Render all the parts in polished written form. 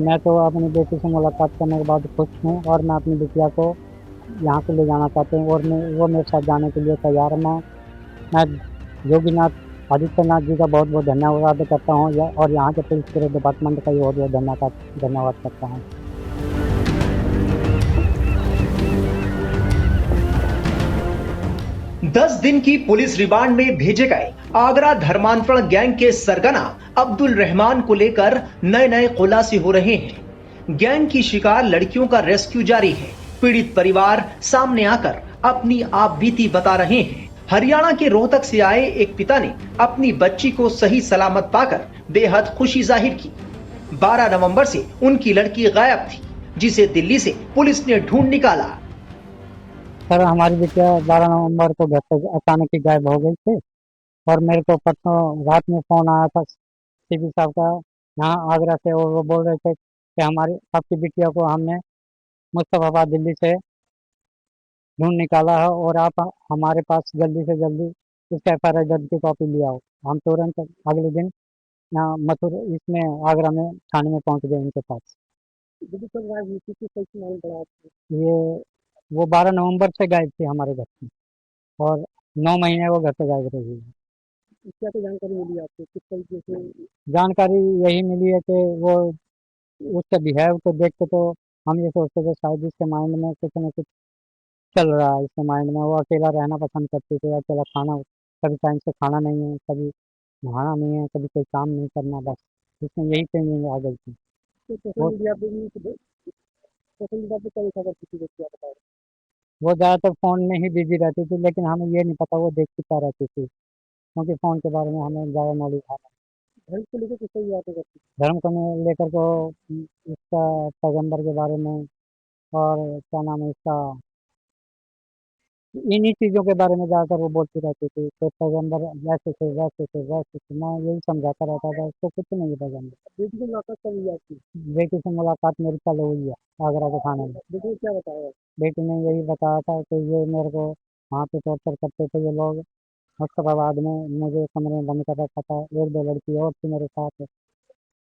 मैं तो अपनी बेटी से मुलाकात करने के बाद खुश हूँ और मैं अपनी बिटिया को यहाँ से ले जाना चाहती हूँ और वो मेरे साथ जाने के लिए तैयार है। मैं योगीनाथ आदित्यनाथ जी का बहुत बहुत धन्यवाद करता हूँ और यहाँ के पुलिस पूरे डिपार्टमेंट का भी बहुत बहुत धन्यवाद करता हूँ। 10 दिन की पुलिस रिमांड में भेजे गए आगरा धर्मांतरण गैंग के सरगना अब्दुल रहमान को लेकर नए नए खुलासे हो रहे हैं। गैंग की शिकार लड़कियों का रेस्क्यू जारी है। पीड़ित परिवार सामने आकर अपनी आप बीती बता रहे हैं। हरियाणा के रोहतक से आए एक पिता ने अपनी बच्ची को सही सलामत पाकर बेहद खुशी जाहिर की। 12 नवंबर से उनकी लड़की गायब थी, जिसे दिल्ली से पुलिस ने ढूंढ निकाला। सर, हमारी बिटिया 12 नवंबर को घर से अचानक ही गायब हो गई थी और मेरे को परसों रात में फ़ोन आया था सीपी साहब का यहाँ आगरा से, और वो बोल रहे थे कि हमारी आपकी बिटिया को हमने मुस्तफ़ाबाद दिल्ली से ढूंढ निकाला है और आप हमारे पास जल्दी से जल्दी इसका एफआईआर दर्ज की कॉपी ले आओ। हम तुरंत अगले दिन यहाँ मथुर इसमें आगरा में थाने में पहुंच गए उनके पास। ये वो 12 नवंबर से गायब थी हमारे घर से और 9 महीने वो घर से गायब रही है। क्या तो जानकारी मिली आपको, किस तरीके से? जानकारी यही मिली है कि वो उसके बिहेव को देख के तो हम ये सोचते थे शायद इसके माइंड में कुछ न कुछ चल रहा है। इसके माइंड में वो अकेला रहना पसंद करती थी, अकेला खाना, कभी टाइम से खाना नहीं है, कभी नहाना नहीं है, कभी कोई काम नहीं करना, बस इसमें यही चेंजिंग आ गई थी। सोशल मीडिया पे भी सोशल मीडिया पे क्या देखा करती थी, बच्चियाँ बता रहे? वो ज़्यादातर फ़ोन में ही बिजी रहती थी, लेकिन हमें ये नहीं पता वो देखती क्या रहती थी, क्योंकि फ़ोन के बारे में हमें ज़्यादा नॉलेज है नहीं। धर्म को लेकर किस तरह बातें करती थी? धर्म को लेकर को इसका पैगंबर के बारे में, और क्या नाम है इसका, इन्हीं चीज़ों के बारे में ज़्यादातर वो बोलती रहती थी कि पैगंबर वैसे थे वैसे थे वैसे थे। मैं यही समझाता रहता था, उसको कुछ नहीं है पैगंबर। बेटी से मुलाकात कब हुई आपकी? बेटी से मुलाकात मेरी कल हुई है आगरा के थाने में। बेटी ने क्या बताया? बेटी ने यही बताया था कि ये मेरे को वहाँ पे टॉर्चर करते थे ये लोग, मुस्तफाबाद में मुझे कमरे में बंद कर रखा था, एक दो लड़की और थी मेरे साथ,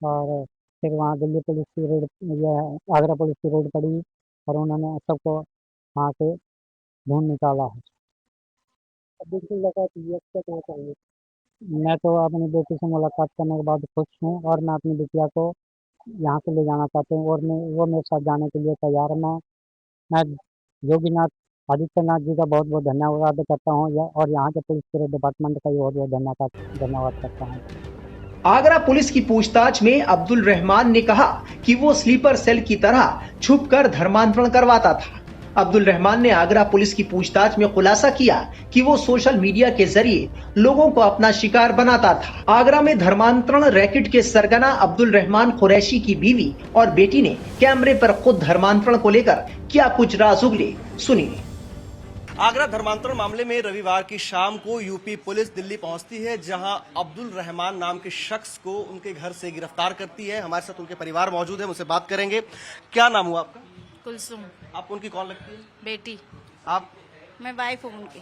और फिर वहाँ दिल्ली पुलिस की रेड, ये आगरा पुलिस की रेड पड़ी और उन्होंने सबको वहाँ से ढूंढ निकाला है। अब बेटी से मुलाकात हुई है, क्या कहना चाहिए? मैं तो अपनी बेटी से मुलाकात करने के बाद खुश हूँ और मैं अपनी बिटिया को यहाँ से ले जाना चाहती हूँ और वो मेरे साथ जाने के लिए तैयार है। मैं योगीनाथ आदित्यनाथ जी का बहुत बहुत धन्यवाद करता हूँ और यहाँ के पुलिस पूरे डिपार्टमेंट का भी बहुत बहुत धन्यवाद करता हूँ। आगरा पुलिस की पूछताछ में अब्दुल रहमान ने कहा कि वो स्लीपर सेल की तरह छुपकर धर्मांतरण करवाता था। अब्दुल रहमान ने आगरा पुलिस की पूछताछ में खुलासा किया कि वो सोशल मीडिया के जरिए लोगों को अपना शिकार बनाता था। आगरा में धर्मांतरण रैकेट के सरगना अब्दुल रहमान कुरैशी की बीवी और बेटी ने कैमरे पर खुद धर्मांतरण को लेकर क्या कुछ राज उगले, सुनिए। आगरा धर्मांतरण मामले में रविवार की शाम को यूपी पुलिस दिल्ली पहुंचती है, जहां अब्दुल रहमान नाम के शख्स को उनके घर से गिरफ्तार करती है। हमारे साथ उनके परिवार मौजूद है, उनसे बात करेंगे। क्या नाम हुआ आपका? कुलसुम। आप उनकी कौन लगती है? बेटी। आप? मैं वाइफ हूँ उनकी।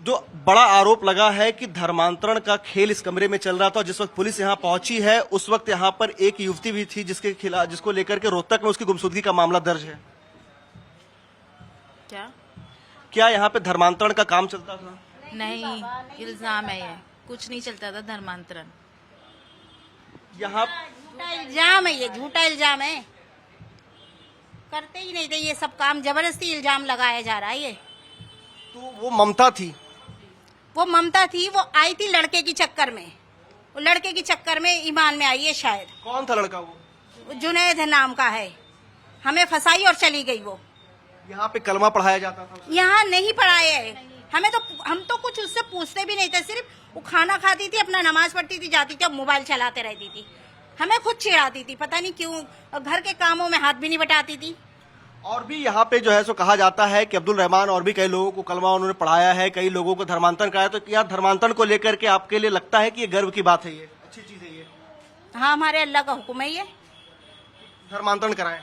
जो बड़ा आरोप लगा है कि धर्मांतरण का खेल इस कमरे में चल रहा था, जिस वक्त पुलिस यहां पहुंची है उस वक्त यहां पर एक युवती भी थी जिसके खिलाफ, जिसको लेकर के रोहतक में उसकी गुमशुदगी का मामला दर्ज है। क्या यहाँ पे धर्मांतरण का काम चलता था? नहीं, इल्जाम है ये, कुछ नहीं चलता था धर्मांतरण। यहाँ झूठा इल्जाम है, ये झूठा इल्जाम है, करते ही नहीं थे ये सब काम, जबरदस्ती इल्जाम लगाया जा रहा है ये। तो वो ममता थी? वो ममता थी, वो आई थी लड़के की चक्कर में, वो लड़के की चक्कर में ईमान में आई है शायद। कौन था लड़का? वो जुनैद नाम का है, हमें फंसाई और चली गई। वो यहाँ पे कलमा पढ़ाया जाता था? यहाँ नहीं पढ़ाया है हमें, तो हम तो कुछ उससे पूछते भी नहीं थे, सिर्फ वो खाना खाती थी, अपना नमाज पढ़ती थी, जाती थी, अब मोबाइल चलाते रहती थी, हमें खुद चिढ़ाती थी, पता नहीं क्यों, घर के कामों में हाथ भी नहीं बटाती थी। और भी यहाँ पे जो है सो कहा जाता है कि अब्दुल रहमान और भी कई लोगों को कलमा उन्होंने पढ़ाया है, कई लोगों को धर्मांतरण कराया। तो क्या धर्मांतरण को लेकर के आपके लिए लगता है कि ये गर्व की बात है, ये अच्छी चीज है ये? हाँ, हमारे अल्लाह का हुक्म है ये, धर्मांतरण कराए।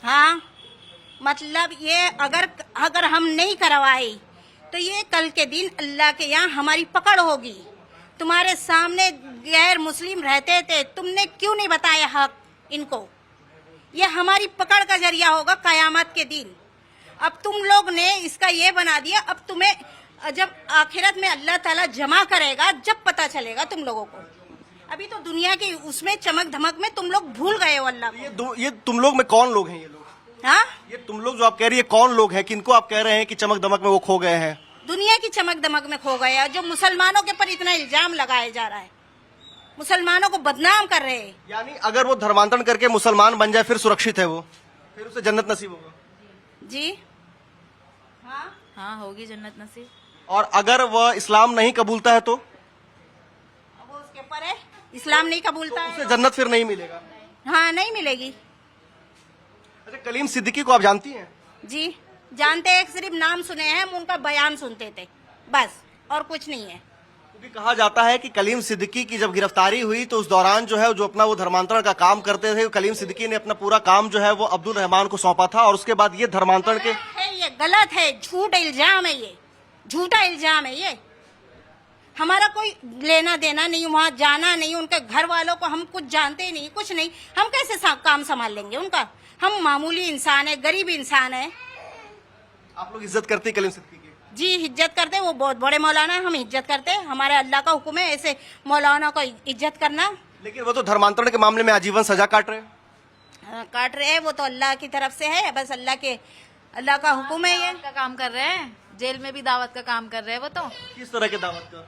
हाँ, मतलब ये अगर हम नहीं करवाए तो ये कल के दिन अल्लाह के यहाँ हमारी पकड़ होगी। तुम्हारे सामने गैर मुस्लिम रहते थे, तुमने क्यों नहीं बताया हक इनको? ये हमारी पकड़ का जरिया होगा कयामत के दिन। अब तुम लोग ने इसका ये बना दिया, अब तुम्हें जब आखिरत में अल्लाह ताला जमा करेगा जब पता चलेगा तुम लोगों को। अभी तो दुनिया की उसमें चमक धमक में तुम लोग भूल गए हो अल्लाह को। ये तुम लोग में कौन लोग हैं ये लोग? हाँ, ये तुम लोग जो आप कह रही है कौन लोग हैं, किनको आप कह रहे हैं कि चमक दमक में वो खो गए हैं? दुनिया की चमक दमक में खो गए हैं, जो मुसलमानों के ऊपर इतना इल्जाम लगाया जा रहा है, मुसलमानों को बदनाम कर रहे हैं। यानी अगर वो धर्मांतरण करके मुसलमान बन जाए फिर सुरक्षित है वो, फिर उसे जन्नत नसीब होगा? जी हाँ, हाँ होगी जन्नत नसीब। और अगर वह इस्लाम नहीं कबूलता है तो अब वो उसके ऊपर है, इस्लाम नहीं कबूलता है उसे जन्नत फिर नहीं मिलेगा? हाँ, नहीं मिलेगी। अच्छा, कलीम सिद्दीकी को आप जानती हैं? जी जानते हैं, सिर्फ नाम सुने हैं, हम उनका बयान सुनते थे बस, और कुछ नहीं है। क्योंकि कहा जाता है कि कलीम सिद्दीकी की जब गिरफ्तारी हुई तो उस दौरान जो है जो अपना वो धर्मांतरण का काम करते थे, कलीम सिद्दीकी ने अपना पूरा काम जो है वो अब्दुल रहमान को सौंपा था, और उसके बाद ये धर्मांतरण के ये गलत है, झूठ इल्जाम है, ये झूठा इल्जाम है। ये हमारा कोई लेना देना नहीं, वहाँ जाना नहीं, उनके घर वालों को हम कुछ जानते नहीं, कुछ नहीं, हम कैसे काम संभाल लेंगे उनका? हम मामूली इंसान है, गरीब इंसान है। आप लोग इज्जत करते हैं कलीम सिद्दीकी की? जी इज्जत करते हैं, वो बहुत बड़े मौलाना है, हम इज्जत करते हैं, हमारे अल्लाह का हुक्म है ऐसे मौलाना को इज्जत करना। लेकिन वो तो धर्मांतरण के मामले में आजीवन सजा काट रहे हैं। काट रहे हैं, वो तो अल्लाह की तरफ से है, बस अल्लाह का हुक्म है। ये दावत का काम कर रहे हैं, जेल में भी दावत का काम कर रहे हैं वो तो। किस तरह के दावत का?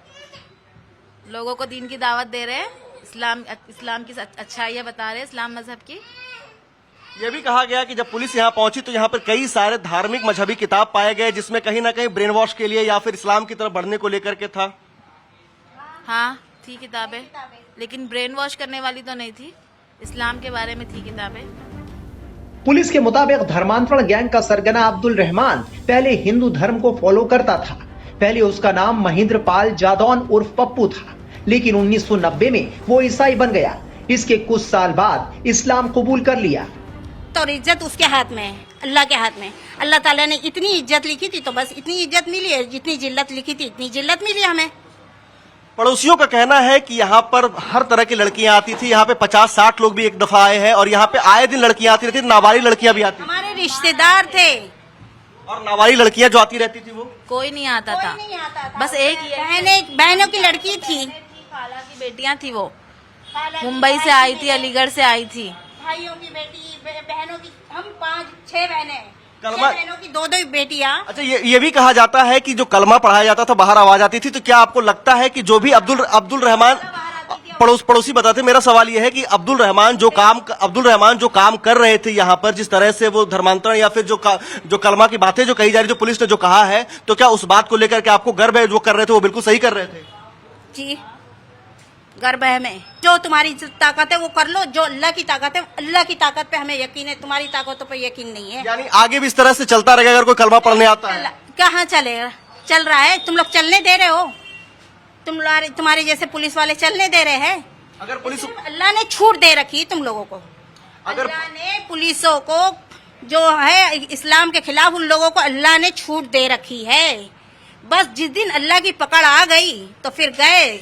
लोगों को दीन की दावत दे रहे हैं, इस्लाम की अच्छाइयाँ बता रहे हैं, इस्लाम मजहब की। यह भी कहा गया कि जब पुलिस यहाँ पहुंची तो यहाँ पर कई सारे धार्मिक मजहबी किताब पाए गए जिसमें कहीं ना कहीं ब्रेन वॉश के लिए या फिर इस्लाम की तरफ बढ़ने को लेकर के था। हाँ थी किताबें, लेकिन ब्रेन वॉश करने वाली तो नहीं थी, इस्लाम के बारे में थी किताबें। पुलिस के मुताबिक धर्मांतरण गैंग का सरगना अब्दुल रहमान पहले हिंदू धर्म को फॉलो करता था। पहले उसका नाम महेंद्र पाल जादौन उर्फ पप्पू था, लेकिन 1990 में वो ईसाई बन गया। इसके कुछ साल बाद इस्लाम कबूल कर लिया। तो इज्जत उसके हाथ में है, अल्लाह के हाथ में। अल्लाह ताला ने इतनी इज्जत लिखी थी तो बस इतनी इज्जत मिली है, जितनी जिल्लत लिखी थी इतनी जिल्लत मिली हमें। पड़ोसियों का कहना है कि यहाँ पर हर तरह की लड़कियां आती थी, यहाँ पे 50-60 लोग भी एक दफा आए हैं, और यहाँ पे आए दिन लड़कियां आती रहती, नाबालिग लड़कियां भी आती। हमारे रिश्तेदार थे, और नाबालिग लड़कियां जो आती रहती थी वो कोई नहीं आता था, कोई नहीं आता था। बस एक ही बहनों की लड़की थी, खाला की बेटियां थी, वो मुंबई से आई थी, अलीगढ़ से आई थी। भाइयों की बेटी, बहनों की, हम 5-6 बहनें हैं, कलमा- 6 बहनों की 2-2 बेटियां। अच्छा, ये भी कहा जाता है कि जो कलमा पढ़ाया जाता था बाहर आवाज आती थी, तो क्या आपको लगता है कि जो भी अब्दुल रहमान पड़ोसी बताते, मेरा सवाल यह है कि अब्दुल रहमान जो काम कर रहे थे यहाँ पर, जिस तरह से वो धर्मांतरण या फिर जो कलमा की बातें जो कही जा रही, जो पुलिस ने जो कहा है, तो क्या उस बात को लेकर के आपको गर्व है जो कर रहे थे वो बिल्कुल सही कर रहे थे? जी गर्व है हमें, जो तुम्हारी ताकत है वो कर लो, जो अल्लाह की ताकत है, अल्लाह की ताकत पे हमें यकीन है, तुम्हारी ताकतों पे यकीन नहीं है। यानी आगे भी इस तरह से चलता रहेगा अगर कोई कलमा पढ़ने आता है? कहाँ चलेगा, चल रहा है, तुम लोग चलने दे रहे हो, तुम्हारे जैसे पुलिस वाले चलने दे रहे हैं। अगर पुलिस, अल्लाह ने छूट दे रखी तुम लोगों को, अल्लाह ने पुलिसों को जो है इस्लाम के खिलाफ, उन लोगों को अल्लाह ने छूट दे रखी है। बस जिस दिन अल्लाह की पकड़ आ गई तो फिर गए।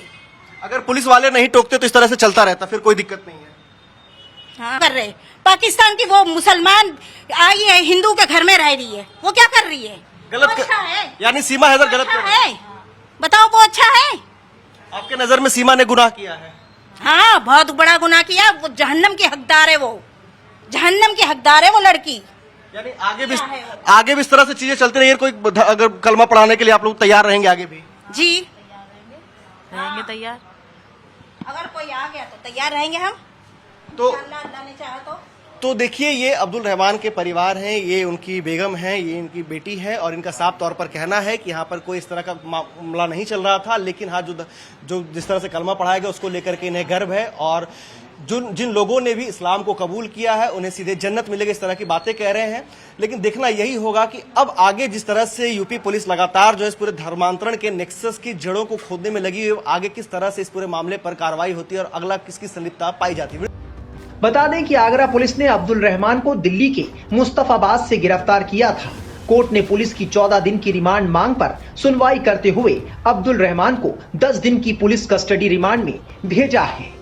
अगर पुलिस वाले नहीं टोकते तो इस तरह से चलता रहता, फिर कोई दिक्कत नहीं है। हाँ कर रहे, पाकिस्तान की वो मुसलमान आई है, हिंदू के घर में रह रही है, वो क्या कर रही है? गलत अच्छा है, यानी सीमा हैदर गलत कर रही है? बताओ वो अच्छा है? आपके नजर में सीमा ने गुनाह किया है? हाँ बहुत बड़ा गुनाह किया, वो जहन्नम की हकदार है, वो जहन्नम की हकदार है वो लड़की। यानी आगे भी इस तरह से चीजें चलती रही, कोई अगर कलमा पढ़ाने के लिए आप लोग तैयार रहेंगे आगे भी? जी रहेंगे तैयार, अगर कोई आ गया तो तैयार रहेंगे हम, तो अल्लाह ने चाहा तो देखिए, ये अब्दुल रहमान के परिवार हैं, ये उनकी बेगम है, ये इनकी बेटी है, और इनका साफ तौर पर कहना है कि यहाँ पर कोई इस तरह का मामला नहीं चल रहा था, लेकिन हाँ जो जिस तरह से कलमा पढ़ाया गया उसको लेकर के इन्हें गर्व है, और जिन लोगों ने भी इस्लाम को कबूल किया है उन्हें सीधे जन्नत मिलेगी, इस तरह की बातें कह रहे हैं। लेकिन देखना यही होगा कि अब आगे जिस तरह से यूपी पुलिस लगातार जो है इस पूरे धर्मांतरण के नेक्सस की जड़ों को खोदने में लगी हुई, आगे किस तरह से इस पूरे मामले पर कार्रवाई होती है और अगला किसकी संलिप्तता पाई जाती है। बता दें कि आगरा पुलिस ने अब्दुल रहमान को दिल्ली के मुस्तफाबाद से गिरफ्तार किया था। कोर्ट ने पुलिस की 14 दिन की रिमांड मांग पर सुनवाई करते हुए अब्दुल रहमान को 10 दिन की पुलिस कस्टडी रिमांड में भेजा है।